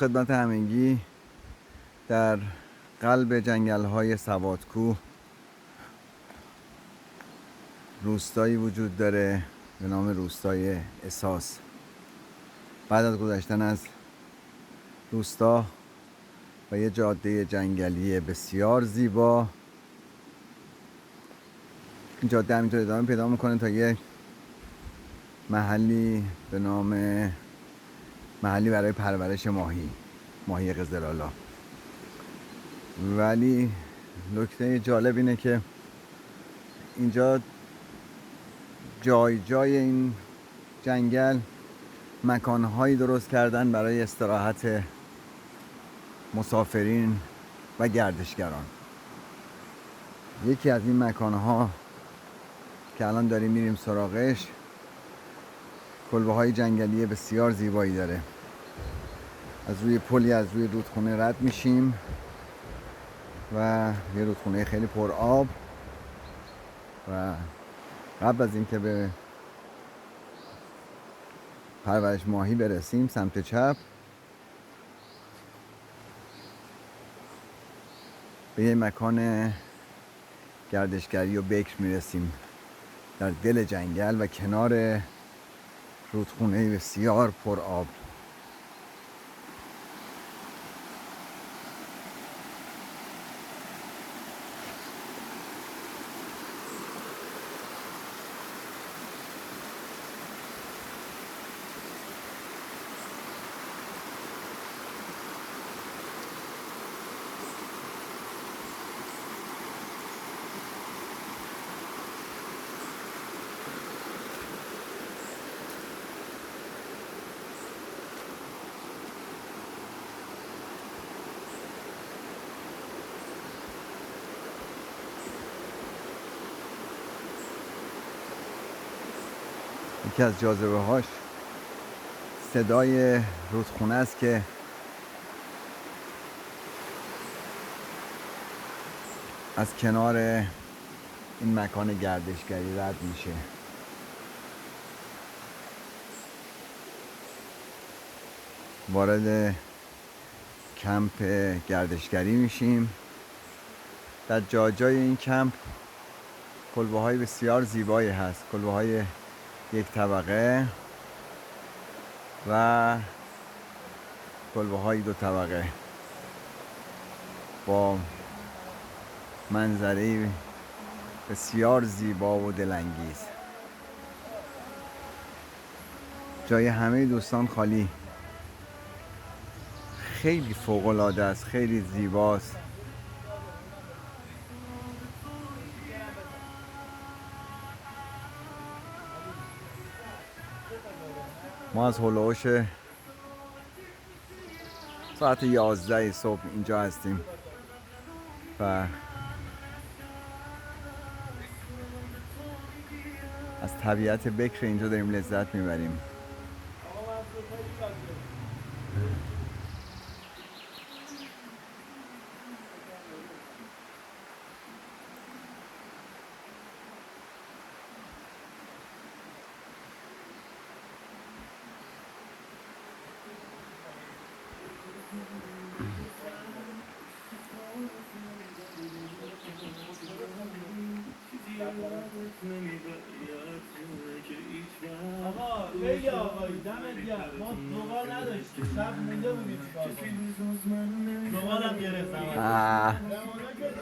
خدمت همگی. در قلب جنگل‌های سوادکوه روستایی وجود داره به نام روستای اساس. بعد از گذشتن از روستا و یه جاده جنگلی بسیار زیبا، این جاده همینطور ادامه پیدا میکنه تا یه محلی به نام محلی برای پرورش ماهی قزلالا. ولی نکته جالب اینه که اینجا جای این جنگل مکانهایی درست کردن برای استراحت مسافرین و گردشگران. یکی از این مکانها که الان داریم میریم سراغش کلبه‌های جنگلی بسیار زیبایی داره. از روی پلی از روی رودخونه رد میشیم و یه رودخونه خیلی پر آب و قبل از اینکه به پرورش ماهی برسیم سمت چپ به یه مکان گردشگری و بکر میرسیم در دل جنگل و کنار رودخونه بسیار پر آب. یکی از جاذبه هاش صدای رودخونه است که از کنار این مکان گردشگری رد میشه. وارد کمپ گردشگری میشیم. در جای این کمپ کلبه‌های بسیار زیبایی هست، کلبه‌های یک طبقه و کلبه‌های دو طبقه با منظره بسیار زیبا و دلانگیز. جای همه دوستان خالی، خیلی فوق‌العاده است، خیلی زیباست. ما از هلوش ساعت 11 صبح اینجا هستیم و از طبیعت بکر اینجا داریم لذت میبریم. آقا خیلی آقایی دمت گرم. ما دوبار نداشتیم، شب مونده بودیم. دوبارم گرفتم.